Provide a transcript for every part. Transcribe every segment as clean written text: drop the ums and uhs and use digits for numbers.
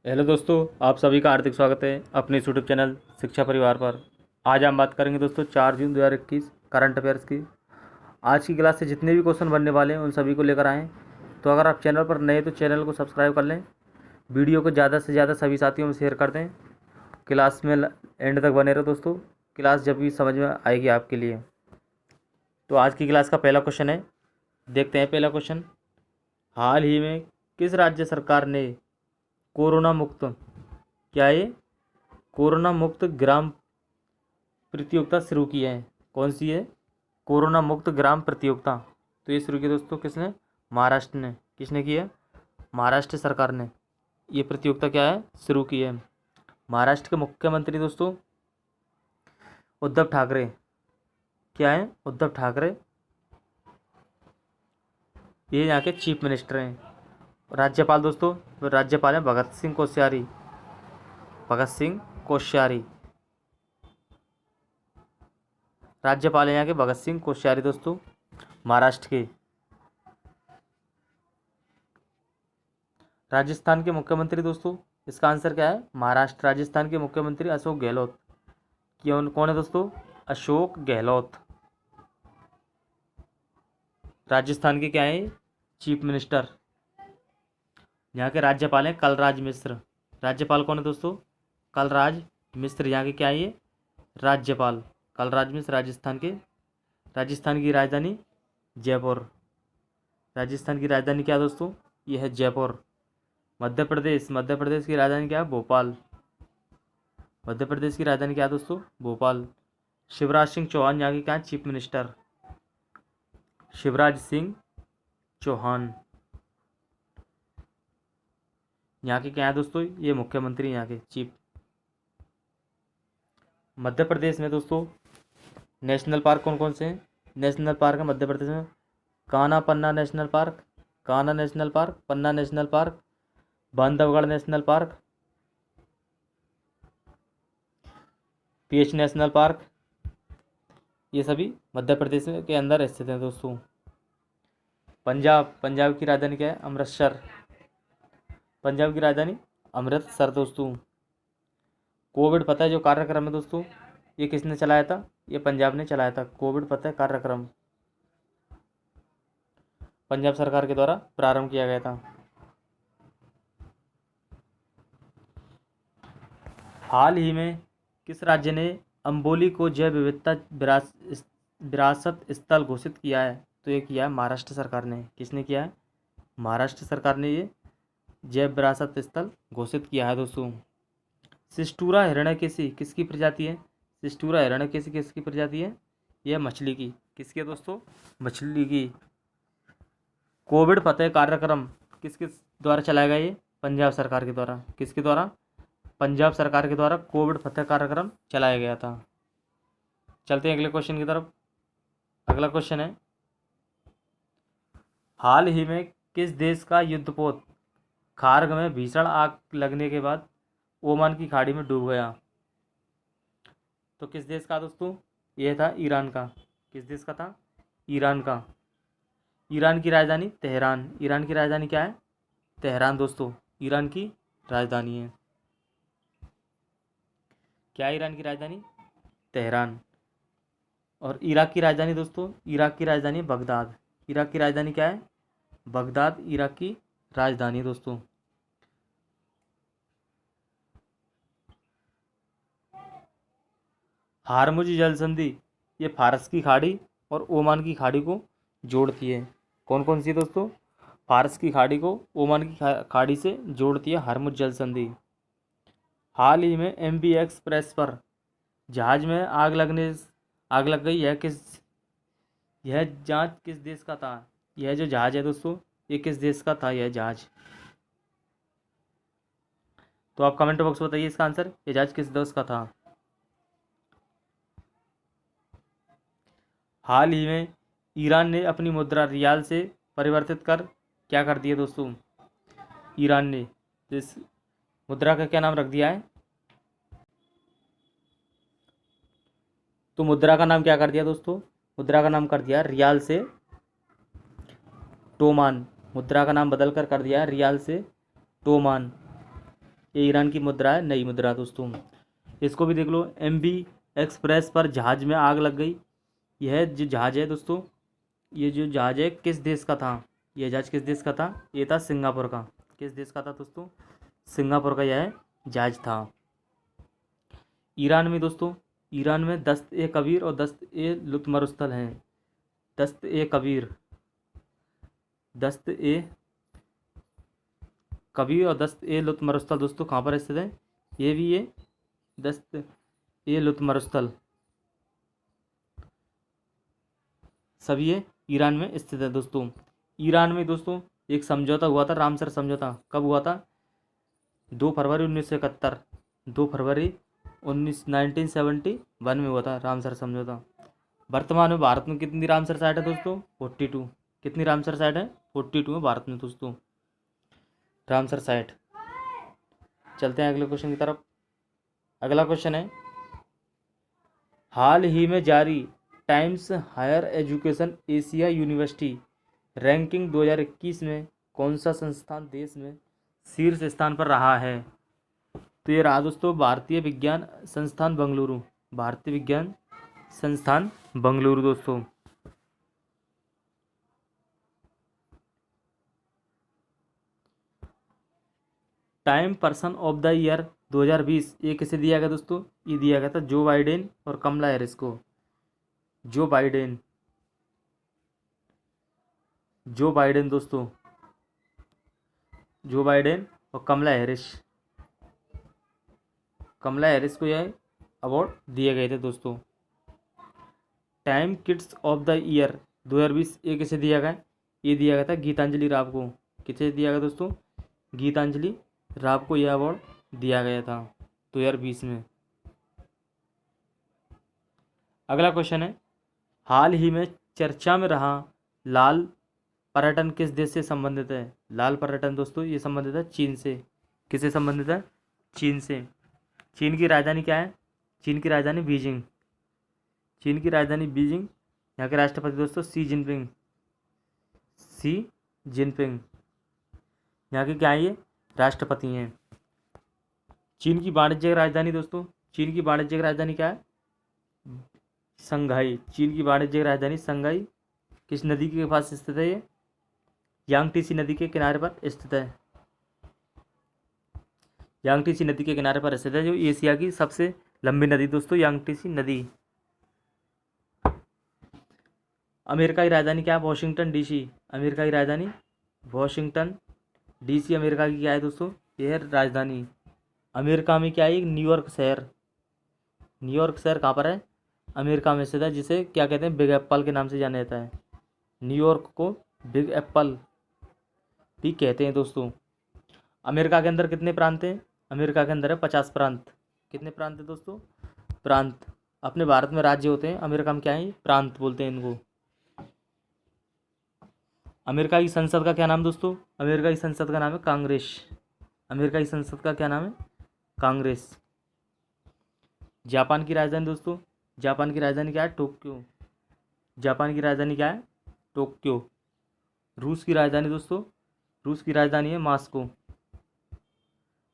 Hello दोस्तों, आप सभी का हार्दिक स्वागत है अपने इस यूट्यूब चैनल शिक्षा परिवार पर। आज हम बात करेंगे दोस्तों 4 जून 2021 करंट अफेयर्स की। आज की क्लास से जितने भी क्वेश्चन बनने वाले हैं उन सभी को लेकर आएँ। तो अगर आप चैनल पर नए तो चैनल को सब्सक्राइब कर लें, वीडियो को ज़्यादा से ज़्यादा सभी साथियों में शेयर कर दें। क्लास में एंड तक बने रहो दोस्तों, क्लास जब भी समझ में आएगी आपके लिए। तो आज की क्लास का पहला क्वेश्चन है, देखते हैं पहला क्वेश्चन। हाल ही में किस राज्य सरकार ने कोरोना मुक्त, क्या ये कोरोना मुक्त ग्राम प्रतियोगिता शुरू की है? कौन सी है? कोरोना मुक्त ग्राम प्रतियोगिता। तो ये शुरू की दोस्तों किसने? महाराष्ट्र ने। किसने की है? महाराष्ट्र सरकार ने ये प्रतियोगिता क्या है शुरू की है। महाराष्ट्र के मुख्यमंत्री दोस्तों उद्धव ठाकरे, क्या है? उद्धव ठाकरे, ये यहाँ के चीफ मिनिस्टर हैं। राज्यपाल दोस्तों, राज्यपाल हैं भगत सिंह कोश्यारी। भगत सिंह कोश्यारी राज्यपाल हैं यहाँ के भगत सिंह कोश्यारी दोस्तों, महाराष्ट्र के। राजस्थान के मुख्यमंत्री दोस्तों, इसका आंसर क्या है? महाराष्ट्र। राजस्थान के मुख्यमंत्री अशोक गहलोत। कौन है दोस्तों? अशोक गहलोत। राजस्थान के क्या है? Chief minister. यहाँ के राज्यपाल हैं कलराज मिश्र। राज्यपाल कौन है दोस्तों? कलराज मिश्र। यहाँ के क्या है? ये राज्यपाल कलराज मिश्र राजस्थान के। राजस्थान की राजधानी जयपुर। राजस्थान की राजधानी क्या है दोस्तों? ये है जयपुर। मध्य प्रदेश, मध्य प्रदेश की राजधानी क्या है? भोपाल। मध्य प्रदेश की राजधानी क्या है दोस्तों? भोपाल। शिवराज सिंह चौहान यहाँ के क्या है? Chief minister. शिवराज सिंह चौहान यहाँ के क्या है दोस्तों? ये मुख्यमंत्री यहाँ के चीफ। मध्य प्रदेश में दोस्तों नेशनल पार्क कौन कौन से हैं? नेशनल पार्क है मध्य प्रदेश में Kanha Panna national park, Kanha national park, Panna national park, Bandhavgarh national park, PH national park. ये सभी मध्य प्रदेश के अंदर स्थित हैं दोस्तों। पंजाब, पंजाब की राजधानी क्या है? अमृतसर। पंजाब की राजधानी अमृतसर दोस्तों। कोविड पता है जो कार्यक्रम है दोस्तों, ये किसने चलाया था? ये पंजाब ने चलाया था। कोविड पता है कार्यक्रम पंजाब सरकार के द्वारा प्रारंभ किया गया था। हाल ही में किस राज्य ने अम्बोली को जैव विविधता विरासत स्थल घोषित किया है? तो ये किया है महाराष्ट्र सरकार ने। किसने किया है? महाराष्ट्र सरकार ने ये जैव विरासत स्थल घोषित किया है दोस्तों। सिस्टूरा हिरण्यकेशी किसकी प्रजाति है? सिस्टूरा हिरण्यकेशी किसकी प्रजाति है? यह मछली की। किसकी है दोस्तों? मछली की। कोविड फतेह कार्यक्रम किसके द्वारा चलाया गया? ये पंजाब सरकार के द्वारा। किसके द्वारा? पंजाब सरकार के द्वारा कोविड फतेह कार्यक्रम चलाया गया था। चलते हैं अगले क्वेश्चन की तरफ। अगला क्वेश्चन है, हाल ही में किस देश का युद्धपोत खार्ग में भीषण आग लगने के बाद ओमान की खाड़ी में डूब गया? तो किस देश का दोस्तों? यह था ईरान का। किस देश का था? ईरान का। ईरान की राजधानी तेहरान। ईरान की राजधानी क्या है? तेहरान दोस्तों, ईरान की राजधानी है। क्या है ईरान की राजधानी? तेहरान। और इराक की राजधानी दोस्तों, इराक की राजधानी बगदाद। इराक की राजधानी क्या है? बगदाद इराक की राजधानी दोस्तों। हारमुज जल संधि ये फारस की खाड़ी और ओमान की खाड़ी को जोड़ती है। कौन कौन सी दोस्तों? फारस की खाड़ी को ओमान की खाड़ी से जोड़ती है हारमुज जल संधि। हाल ही में MV एक्सप्रेस पर जहाज में आग लग गई है किस, यह जहाज किस देश का था? यह जो जहाज है दोस्तों, ये किस देश का था यह जहाज? तो आप कमेंट बॉक्स में बताइए इसका आंसर, ये जहाज किस देश का था? हाल ही में ईरान ने अपनी मुद्रा रियाल से परिवर्तित कर क्या कर दिया दोस्तों? ईरान ने इस मुद्रा का क्या नाम रख दिया है? तो मुद्रा का नाम क्या कर दिया दोस्तों? मुद्रा का नाम कर दिया रियाल से टोमान। मुद्रा का नाम बदल कर दिया है रियाल से टोमान। ये ईरान की मुद्रा है, नई मुद्रा दोस्तों। इसको भी देख लो, MV एक्सप्रेस पर जहाज में आग लग गई। यह जो जहाज है दोस्तों, ये जो जहाज है किस देश का था? यह जहाज किस देश का था? ये था सिंगापुर का। किस देश का था दोस्तों? सिंगापुर का यह जहाज था। ईरान में दोस्तों, ईरान में दस्त ए कबीर और दस्त ए लुत्मरुस्तल हैं। दस्त ए कबीर, दस्त ए कबीर और दस्त ए लुत्मरुस्तल दोस्तों कहाँ पर स्थित है? ये भी ये दस्त ए लुत्मरुस्तल, सभी ये ईरान में स्थित है दोस्तों। ईरान में दोस्तों एक समझौता हुआ था, रामसर समझौता। कब हुआ था? 2 फरवरी 1971, 2 फरवरी 1971 में हुआ था रामसर समझौता। वर्तमान में भारत में कितनी रामसर साइट है दोस्तों? 42। कितनी रामसर साइट है? 42 है भारत में दोस्तों रामसर साइट। चलते हैं अगले क्वेश्चन की तरफ। अगला क्वेश्चन है, हाल ही में जारी Times Higher Education Asia University ranking 2021 में कौन सा संस्थान देश में शीर्ष स्थान पर रहा है? तो ये रहा दोस्तों भारतीय विज्ञान संस्थान बेंगलुरु। भारतीय विज्ञान संस्थान बेंगलुरु दोस्तों। Time person of the year 2020 ये किसे दिया गया दोस्तों? ये दिया गया था जो बाइडेन और कमला हैरिस को। जो बाइडेन, जो बाइडेन दोस्तों, जो बाइडेन और कमला हैरिस, कमला हैरिस को यह अवार्ड दिए गए थे दोस्तों। Time kids of the year 2020 ये किसे दिया गया? ये दिया गया था गीतांजलि राव को। किसे दिया गया दोस्तों? गीतांजलि राव को यह अवार्ड दिया गया था 2020 में। अगला क्वेश्चन है, हाल ही में चर्चा में रहा लाल पर्यटन किस देश से संबंधित है? लाल पर्यटन दोस्तों ये संबंधित है चीन से। किससे संबंधित है? चीन से। चीन की राजधानी क्या है? चीन की राजधानी बीजिंग। चीन की राजधानी बीजिंग। यहाँ के राष्ट्रपति दोस्तों सी जिनपिंग। सी जिनपिंग यहाँ के क्या है? ये राष्ट्रपति हैं। चीन की वाणिज्यिक राजधानी दोस्तों, चीन की वाणिज्यिक राजधानी क्या है? संघाई। चीन की वाणिज्यिक राजधानी संघाई। किस नदी के पास स्थित है ये? यांगटीसी नदी के किनारे पर स्थित है। यांगटीसी नदी के किनारे पर स्थित है, जो एशिया की सबसे लंबी नदी दोस्तों यांगटीसी नदी। अमेरिका की राजधानी क्या है? Washington DC. अमेरिका की राजधानी वॉशिंगटन डीसी अमेरिका की क्या है दोस्तों? यह है राजधानी। अमेरिका में क्या है? न्यूयॉर्क शहर। न्यूयॉर्क शहर कहाँ पर है? अमेरिका में स्थित है, जिसे क्या कहते हैं? बिग एप्पल के नाम से जाना जाता है। न्यूयॉर्क को बिग एप्पल भी कहते हैं दोस्तों। अमेरिका के अंदर कितने प्रांत हैं? अमेरिका के अंदर है 50 प्रांत। कितने प्रांत हैं दोस्तों? प्रांत। अपने भारत में राज्य होते हैं, अमेरिका में क्या है? प्रांत बोलते हैं इनको। अमेरिका की संसद का क्या नाम दोस्तों? अमेरिका की संसद का नाम है कांग्रेस। अमेरिका की संसद का क्या नाम है? कांग्रेस। जापान की राजधानी दोस्तों, जापान की राजधानी क्या है? टोक्यो। जापान की राजधानी क्या है? टोक्यो। रूस की राजधानी दोस्तों, रूस की राजधानी है मॉस्को।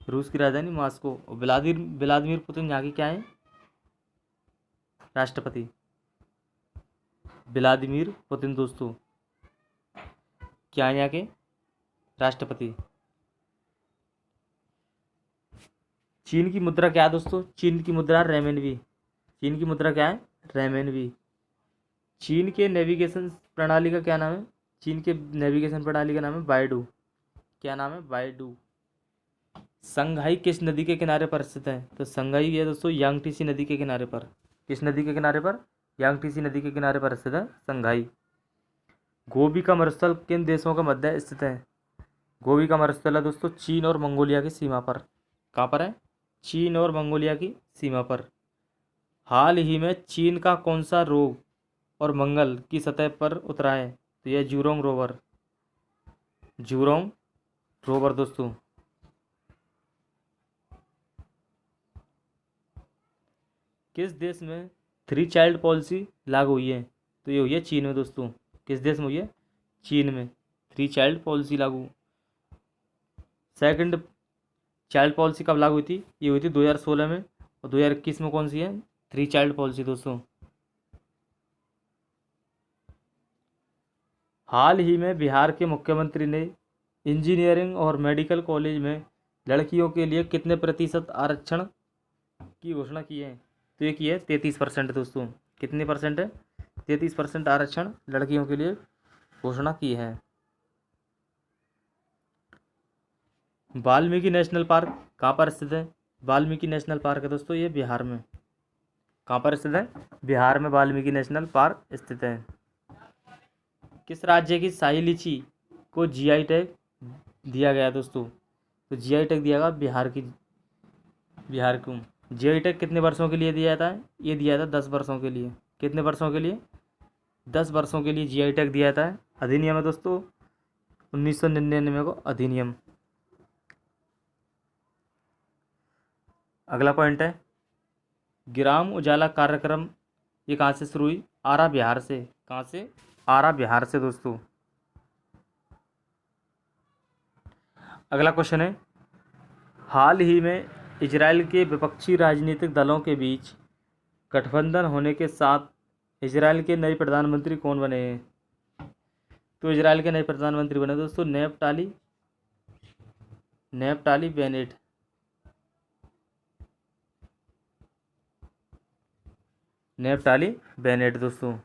रूस की राजधानी मॉस्को। और व्लादिमीर पुतिन यहाँ की क्या है? राष्ट्रपति। व्लादिमीर पुतिन दोस्तों क्या है यहाँ के? राष्ट्रपति। चीन की मुद्रा क्या है दोस्तों? चीन की मुद्रा रेमेनवी। चीन की मुद्रा क्या है? रेमेनवी। चीन के नेविगेशन प्रणाली का क्या नाम है? चीन के नेविगेशन प्रणाली का नाम है बायडू। क्या नाम है? बायडू। संघाई किस नदी के किनारे पर स्थित है? तो संघाई है दोस्तों यांगटीसी नदी के किनारे पर। किस नदी के किनारे पर? यांगटीसी नदी के किनारे पर स्थित है संघाई। गोबी का मरुस्थल किन देशों के मध्य स्थित है? गोबी का मरुस्थल है दोस्तों चीन और मंगोलिया की सीमा पर। कहाँ पर है? चीन और मंगोलिया की सीमा पर। हाल ही में चीन का कौन सा रोग और मंगल की सतह पर उतरा है? तो यह जूरोंग रोवर। जूरोंग रोवर दोस्तों। किस देश में 3 चाइल्ड पॉलिसी लागू हुई है? तो ये हुई है चीन में दोस्तों। किस देश में हुई है? चीन में 3 चाइल्ड पॉलिसी लागू। सेकंड चाइल्ड पॉलिसी कब लागू हुई थी? ये हुई थी 2016 में। और 2021 में कौन सी है? 3 चाइल्ड पॉलिसी दोस्तों। हाल ही में बिहार के मुख्यमंत्री ने इंजीनियरिंग और मेडिकल कॉलेज में लड़कियों के लिए कितने प्रतिशत आरक्षण की घोषणा की है? तो ये की है 33% दोस्तों। कितने परसेंट है? 33% आरक्षण लड़कियों के लिए घोषणा की है। वाल्मीकि नेशनल पार्क कहाँ पर स्थित है? वाल्मीकि नेशनल पार्क है दोस्तों, ये बिहार में। कहाँ पर स्थित है? बिहार में वाल्मीकि नेशनल पार्क स्थित है। किस राज्य की शाही लीची को जीआई टैग दिया गया दोस्तों? तो जीआई टैग दिया गया बिहार को। जीआई टैग कितने वर्षों के लिए दिया जाता है? ये दिया जाता है 10 वर्षों के लिए। कितने वर्षों के लिए? 10 वर्षों के लिए जीआई टैग दिया जाता है। अधिनियम है दोस्तों 1999 को अधिनियम। अगला पॉइंट है ग्राम उजाला कार्यक्रम, ये कहाँ से शुरू हुई? आरा बिहार से। कहाँ से? आरा बिहार से दोस्तों। अगला क्वेश्चन है हाल ही में इजराइल के विपक्षी राजनीतिक दलों के बीच गठबंधन होने के साथ इजराइल के नए प्रधानमंत्री कौन बने हैं? तो इजराइल के नए प्रधानमंत्री बने दोस्तों नेफ्ताली बेनेट। नेफ्ताली बेनेट दोस्तों।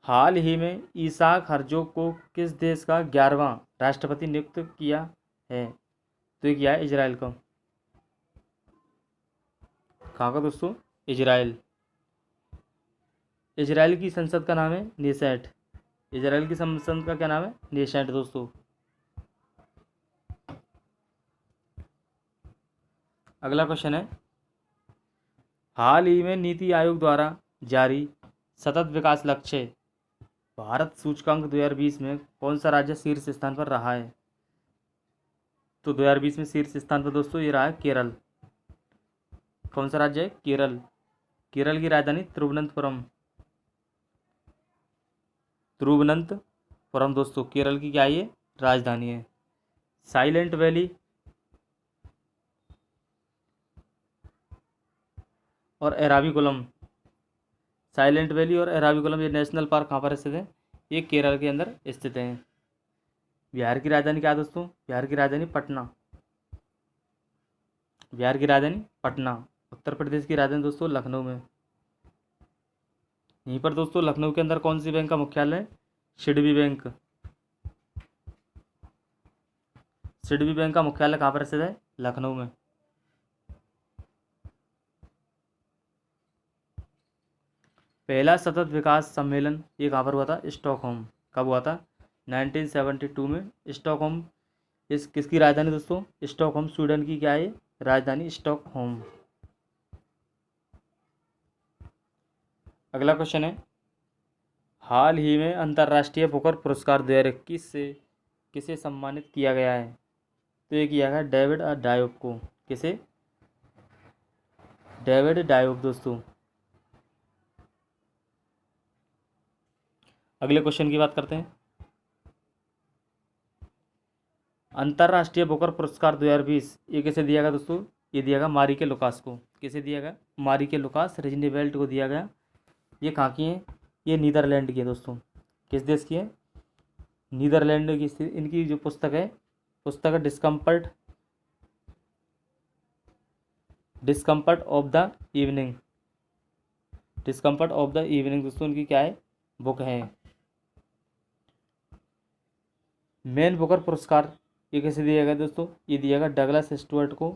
हाल ही में ईसाक हर्जोग को किस देश का 11वां राष्ट्रपति नियुक्त किया है? तो ये किया है इजराइल का। कहाँ का दोस्तों? इजराइल। इजराइल की संसद का नाम है नेसेट। इजराइल की संसद का क्या नाम है? नेसेट दोस्तों। अगला क्वेश्चन है हाल ही में नीति आयोग द्वारा जारी सतत विकास लक्ष्य भारत सूचकांक 2020 में कौन सा राज्य शीर्ष स्थान पर रहा है? तो 2020 में शीर्ष स्थान पर दोस्तों ये रहा है केरल। कौन सा राज्य है? केरल। केरल की राजधानी तिरुवनंतपुरम। तिरुवनंतपुरम दोस्तों केरल की क्या है? ये राजधानी है। साइलेंट वैली और एराविकुलम, साइलेंट वैली और एराविकुलम ये नेशनल पार्क कहाँ पर स्थित है? ये केरल के अंदर स्थित हैं। बिहार की राजधानी क्या है दोस्तों? बिहार की राजधानी पटना। बिहार की राजधानी पटना। उत्तर प्रदेश की राजधानी दोस्तों लखनऊ में। यहीं पर दोस्तों लखनऊ के अंदर कौन सी बैंक का मुख्यालय है? सिडबी बैंक। सिडबी बैंक का मुख्यालय कहाँ पर स्थित है? लखनऊ में। पहला सतत विकास सम्मेलन ये कहाँ पर हुआ था? स्टॉकहोम। कब हुआ था? 1972 में स्टॉकहोम। इस किसकी राजधानी दोस्तों? स्टॉकहोम स्वीडन की क्या है? राजधानी स्टॉकहोम। अगला क्वेश्चन है हाल ही में अंतर्राष्ट्रीय बुकर पुरस्कार 2021 से किसे सम्मानित किया गया है? तो ये किया गया डेविड डायोब को। किसे? डेविड डायोब दोस्तों। अगले क्वेश्चन की बात करते हैं अंतर्राष्ट्रीय बुकर पुरस्कार 2020 ये किसे दिया गया दोस्तों? ये दिया गया मारिके लुकास को। किसे दिया गया? मारिके लुकास रिजनीवेल्ट को दिया गया। ये कहाँ की है? ये नीदरलैंड की है दोस्तों। किस देश की है? नीदरलैंड की स्थित इनकी जो पुस्तक है discomfort of the evening. Discomfort of the evening दोस्तों इनकी क्या है? बुक है। मेन बुकर पुरस्कार ये किसे दिया गया दोस्तों? ये दिया गया डगलस स्टुअर्ट को।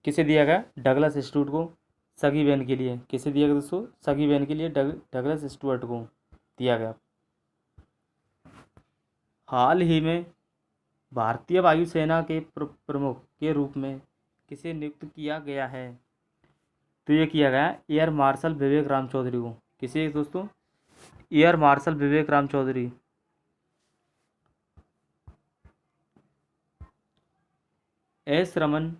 किसे दिया गया? डगलस स्टुअर्ट को सगी बहन के लिए। किसे दिया गया दोस्तों? सगी बहन के लिए डगलस स्टुअर्ट को दिया गया। हाल ही में भारतीय वायुसेना के प्रमुख के रूप में किसे नियुक्त किया गया है? तो ये किया गया एयर मार्शल विवेक राम चौधरी को। किसे दोस्तों? एयर मार्शल विवेक राम चौधरी। एस रमन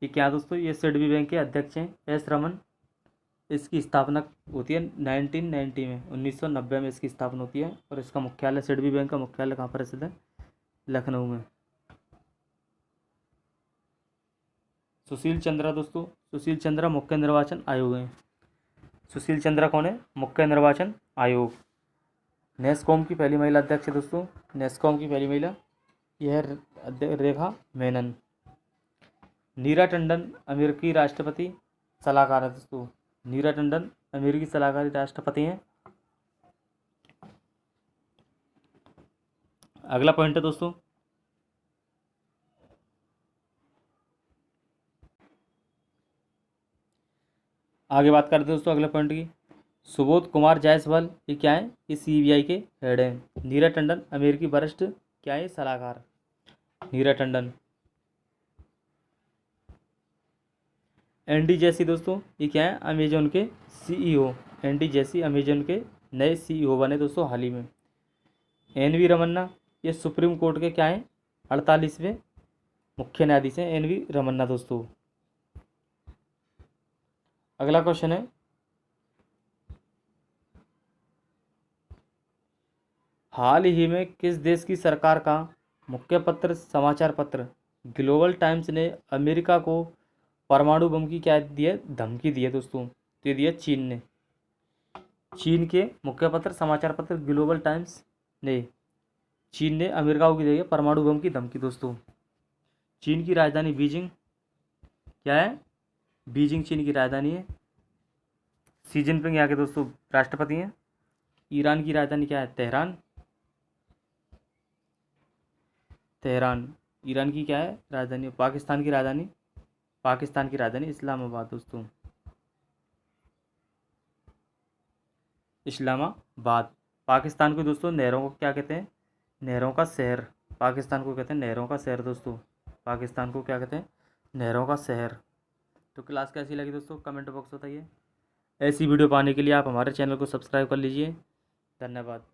ये क्या दोस्तों? ये सिडबी बैंक के अध्यक्ष हैं एस रमन। इसकी स्थापना होती है 1990 में, 1990 में इसकी स्थापना होती है। और इसका मुख्यालय, सिडबी बैंक का मुख्यालय कहाँ पर स्थित है? लखनऊ में। सुशील चंद्रा दोस्तों, सुशील चंद्रा मुख्य निर्वाचन आयोग हैं। सुशील चंद्रा कौन है? मुख्य निर्वाचन आयोग। नेस्कॉम की पहली महिला अध्यक्ष है दोस्तों, नेस्कॉम की पहली महिला यह है रेखा मेनन। नीरा टंडन अमेरिकी राष्ट्रपति सलाहकार है दोस्तों, नीरा टंडन अमेरिकी सलाहकारी राष्ट्रपति हैं। अगला पॉइंट है दोस्तों, आगे बात करते हैं दोस्तों अगले पॉइंट की। सुबोध कुमार जायसवाल ये क्या है? ये सीबीआई के हेड हैं। नीरा टंडन अमेरिकी वरिष्ठ क्या है? सलाहकार, नीरा टंडन। एंडी जेसी दोस्तों ये क्या है? अमेजोन के सीईओ। एंडी जेसी अमेजोन के नए सीईओ बने दोस्तों हाल ही में। एन वी रमन्ना ये सुप्रीम कोर्ट के क्या हैं? 48वें मुख्य न्यायाधीश हैं एन वी रमन्ना दोस्तों। अगला क्वेश्चन है, हाल ही में किस देश की सरकार का मुख्य पत्र समाचार पत्र ग्लोबल टाइम्स ने अमेरिका को परमाणु बम की क्या दी है? धमकी दी है दोस्तों। तो ये दिया चीन ने। चीन के मुख्य पत्र समाचार पत्र ग्लोबल टाइम्स ने, चीन ने अमेरिका को दी है परमाणु बम की धमकी दोस्तों। चीन की राजधानी बीजिंग क्या है? बीजिंग चीन की राजधानी है। शी जिनपिंग यहाँ के दोस्तों राष्ट्रपति हैं। ईरान की राजधानी क्या है? तेहरान। तेहरान ईरान की क्या है? राजधानी। पाकिस्तान की राजधानी, पाकिस्तान की राजधानी इस्लामाबाद दोस्तों, इस्लामाबाद। पाकिस्तान को दोस्तों नहरों को क्या कहते हैं? नहरों का शहर। पाकिस्तान को कहते हैं नहरों का शहर दोस्तों। पाकिस्तान को क्या कहते हैं? नहरों का शहर। तो क्लास कैसी लगी दोस्तों कमेंट बॉक्स बताइए। ऐसी वीडियो पाने के लिए आप हमारे चैनल को सब्सक्राइब कर लीजिए। धन्यवाद।